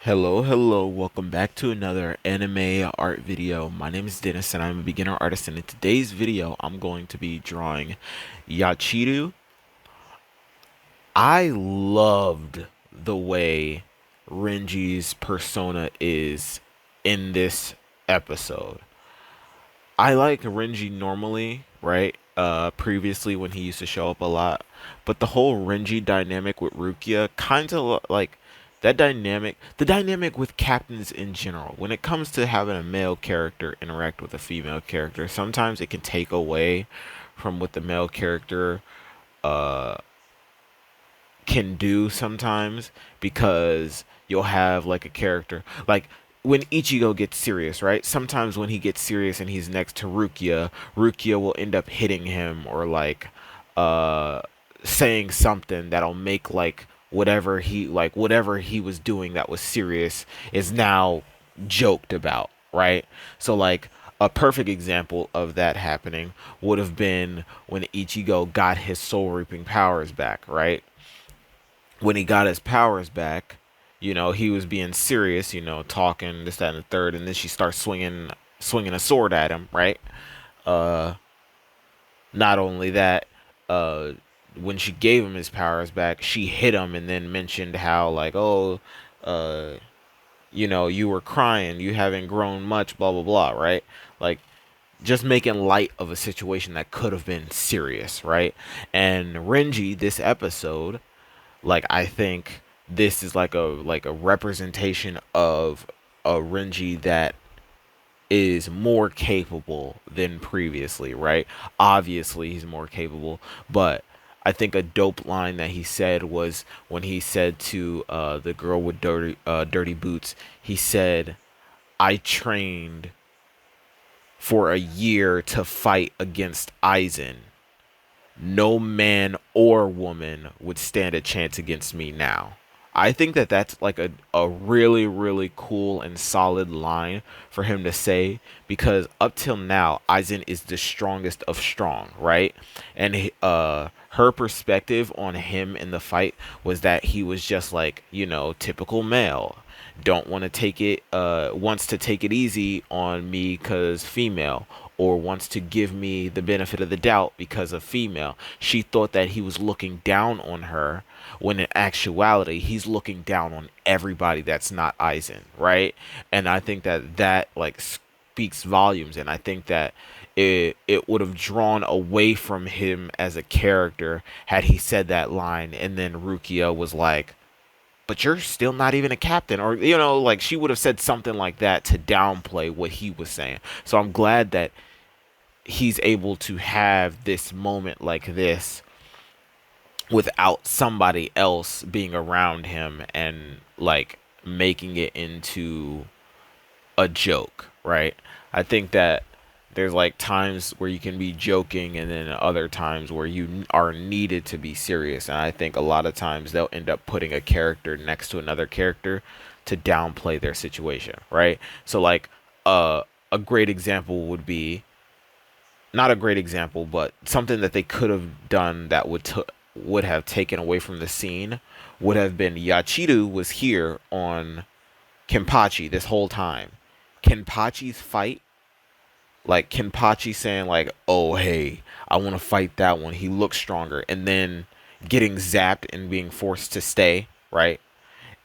Hello, welcome back to another anime art video. My name is Dennis and I'm a beginner artist, and in today's video I'm going to be drawing Yachiru. I loved the way Renji's persona is in this episode. I like Renji normally, right? Previously when he used to show up a lot, but the whole Renji dynamic with Rukia kind of like that dynamic, the dynamic with captains in general. When it comes to having a male character interact with a female character, sometimes it can take away from what the male character uh can do sometimes, because you'll have like a character like when Ichigo gets serious, right? Sometimes when he gets serious and he's next to Rukia, Rukia will end up hitting him or like uh saying something that'll make like whatever he was doing that was serious is now joked about, right? So like a perfect example of that happening would have been when Ichigo got his soul reaping powers back, right? When he got his powers back, he was being serious, talking this, that, and the third, and then she starts swinging a sword at him, right? Uh, Not only that, uh, when she gave him his powers back, she hit him and then mentioned how like, oh, uh, you were crying, you haven't grown much, blah blah blah, right? Like just making light of a situation that could have been serious, right? And Renji, this episode, like I think this is like a representation of a Renji that is more capable than previously, right? Obviously he's more capable, but I think a dope line that he said was when he said to the girl with dirty boots, he said, "I trained for a year to fight against Aizen. No man or woman would stand a chance against me now." I think that that's like a really, really cool and solid line for him to say, because up till now, Aizen is the strongest of strong, right? And her perspective on him in the fight was that he was just like, typical male. Don't want to take it, wants to take it easy on me because female, or wants to give me the benefit of the doubt because of female. She thought that he was looking down on her, when in actuality he's looking down on everybody that's not Aizen, right? And I think that that like speaks volumes, and I think that it would have drawn away from him as a character had he said that line, and then Rukia was like, "But you're still not even a captain," or like she would have said something like that to downplay what he was saying. So I'm glad that he's able to have this moment like this without somebody else being around him and like making it into a joke, right? I think that there's like times where you can be joking and then other times where you are needed to be serious. And I think a lot of times they'll end up putting a character next to another character to downplay their situation, right? So like a great example would be, not a great example, but something that they could have done that would have taken away from the scene would have been Yachiru was here on Kenpachi this whole time. Kenpachi's fight, like Kenpachi saying like, "Oh hey, I want to fight that one. He looks stronger," and then getting zapped and being forced to stay, right?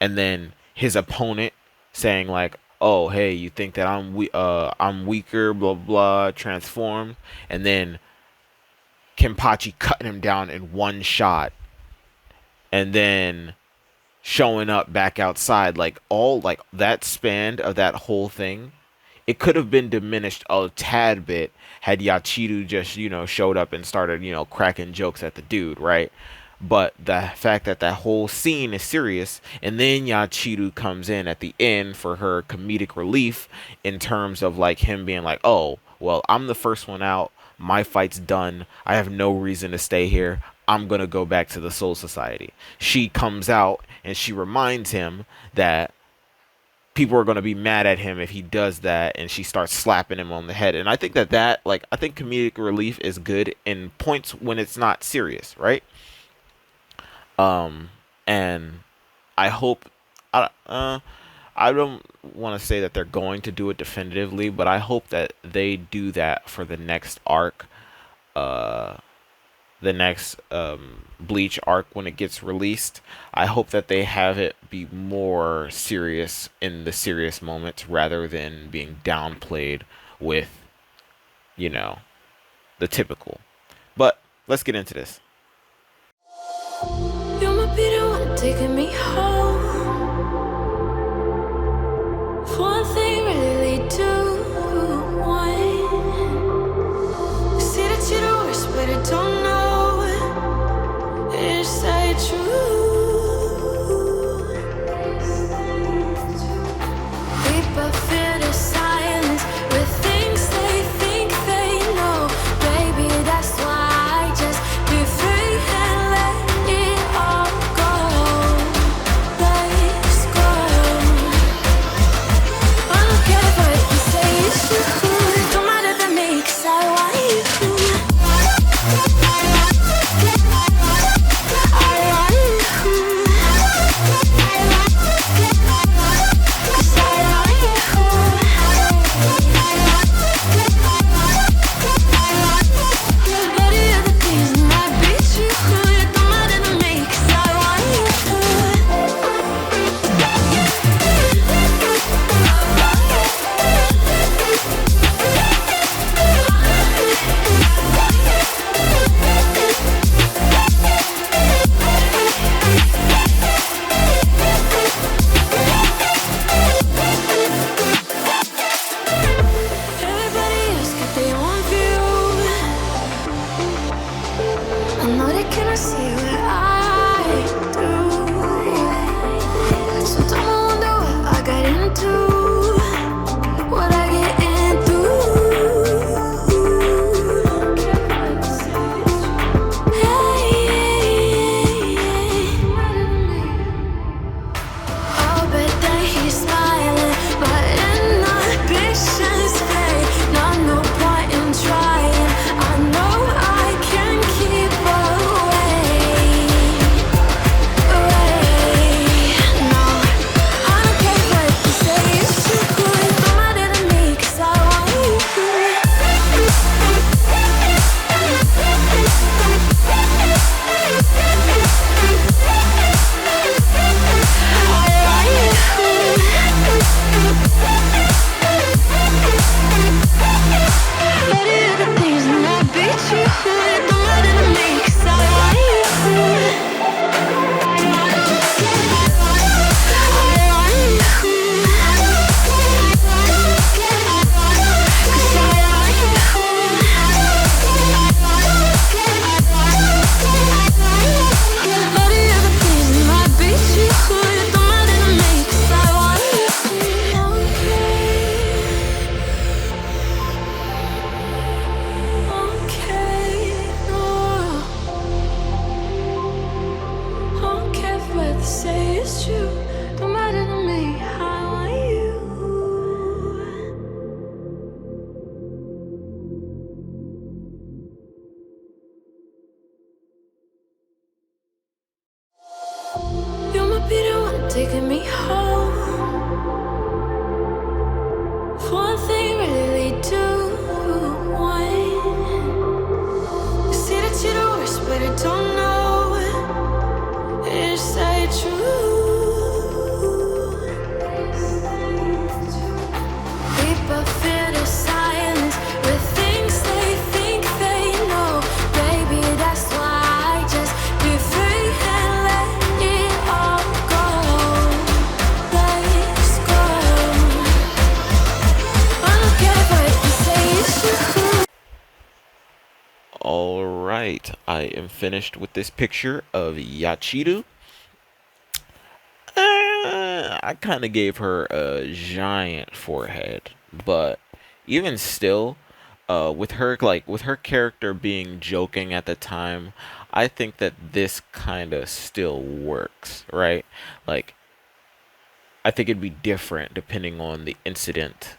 And then his opponent saying like, "Oh hey, you think that I'm weaker, blah blah, transformed," and then Kenpachi cutting him down in one shot, and then showing up back outside, like all like that span of that whole thing, it could have been diminished a tad bit had Yachiru just, showed up and started, cracking jokes at the dude, right? But the fact that that whole scene is serious, and then Yachiru comes in at the end for her comedic relief, in terms of like him being like, "Oh, well, I'm the first one out. My fight's done. I have no reason to stay here. I'm gonna go back to the Soul Society." She comes out and she reminds him that people are going to be mad at him if he does that, and she starts slapping him on the head. And I think that like, I think comedic relief is good in points when it's not serious, right? And I hope, I I don't want to say that they're going to do it definitively, but I hope that they do that for the next arc, uh, the next Bleach arc when it gets released. I hope that they have it be more serious in the serious moments rather than being downplayed with, you know, the typical. But let's get into this. You might be the one taking me home. One thing really lead to one. You see that you're the worst, but I don't know. Is that true? People feel the silence with things they think they know. Baby, that's why I just be free and let it all go. Let's go. I don't care what you say, it's true. Don't matter to me, 'cause I want you. Taking me home. One thing really lead to one. You see that you're the worst, but I don't know. Is that true? People feel the silence with things they think they know. Baby, that's why I just be free and let it all go. Let's go. I don't care what you say, it's true. Alright, I am finished with this picture of Yachiru. I kind of gave her a giant forehead, but even still, with her character being joking at the time, I think that this kind of still works, right? Like, I think it'd be different depending on the incident,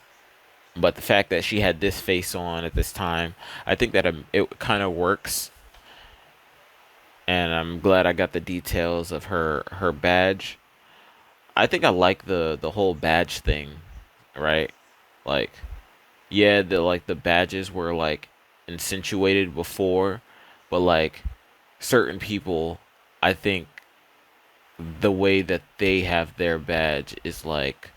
but the fact that she had this face on at this time, I think that it kind of works, and I'm glad I got the details of her badge. I think I like the whole badge thing, right? Like, yeah, the badges were like insinuated before, but like certain people, I think the way that they have their badge is like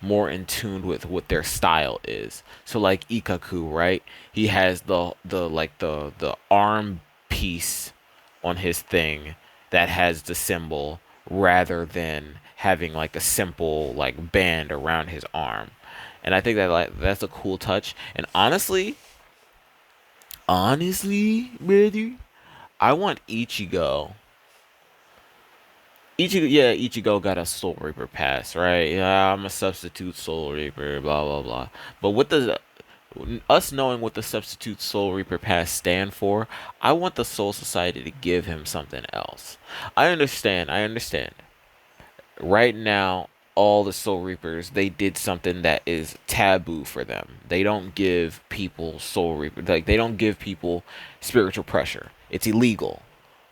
more in tune with what their style is. So like Ikaku, right? He has the arm piece on his thing that has the symbol rather than having like a simple like band around his arm. And I think that like that's a cool touch. And honestly, brother, I want Ichigo got a Soul Reaper pass, right? Yeah, I'm a substitute Soul Reaper, blah blah blah. But what does us knowing what the substitute Soul Reaper pass stand for, I want the Soul Society to give him something else. I understand. Right now, all the Soul Reapers, they did something that is taboo for them. They don't give people Soul Reaper, like they don't give people spiritual pressure. It's illegal.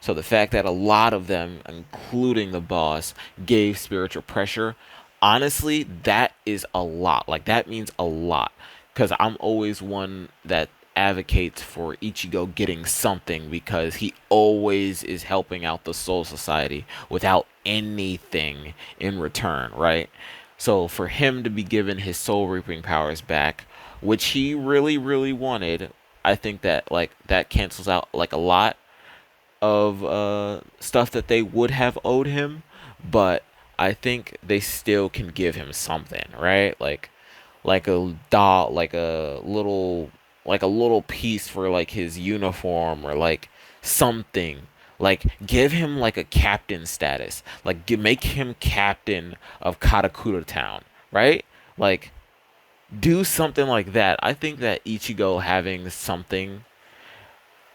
So the fact that a lot of them, including the boss, gave spiritual pressure, honestly, that is a lot. Like that means a lot. Because I'm always one that advocates for Ichigo getting something because he always is helping out the Soul Society without anything in return, right? So for him to be given his soul reaping powers back, which he really, really wanted, I think that like that cancels out like a lot of stuff that they would have owed him, but I think they still can give him something, right? Like a doll, like a little piece for like his uniform or like something. Like give him like a captain status. Like make him captain of Katakura Town, right? Like do something like that. I think that Ichigo having something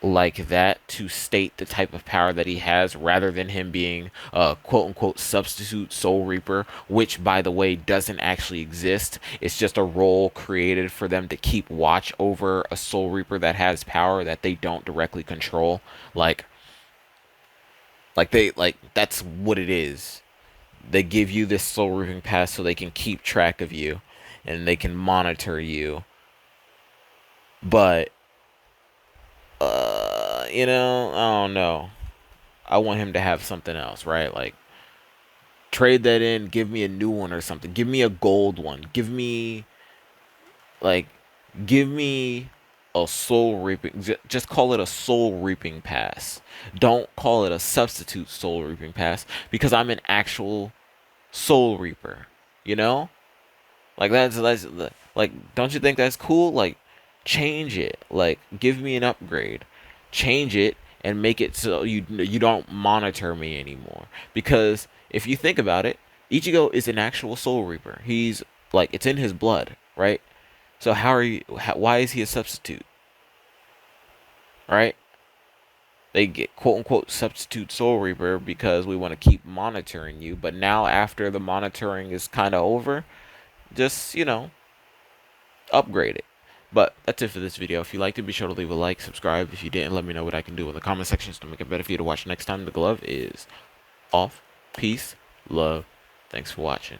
like that to state the type of power that he has rather than him being a quote unquote substitute soul reaper, which by the way doesn't actually exist. It's just a role created for them to keep watch over a soul reaper that has power that they don't directly control. like like that's what it is. They give you this soul reaping pass so they can keep track of you and they can monitor you, but I don't know. I want him to have something else, right? Like trade that in, give me a new one or something. Give me a gold one. Like give me a soul reaping, just call it a soul reaping pass. Don't call it a substitute soul reaping pass because I'm an actual soul reaper, you know? Like that's like don't you think that's cool? Like change it. Like give me an upgrade. Change it and make it so you don't monitor me anymore. Because if you think about it, Ichigo is an actual soul reaper. He's like it's in his blood, right? So why is he a substitute? Right? They get quote unquote substitute soul reaper because we want to keep monitoring you, but now after the monitoring is kind of over, just, upgrade it. But that's it for this video. If you liked it, be sure to leave a like, subscribe. If you didn't, let me know what I can do in the comment sections to make it better for you to watch next time. The glove is off. Peace, love. Thanks for watching.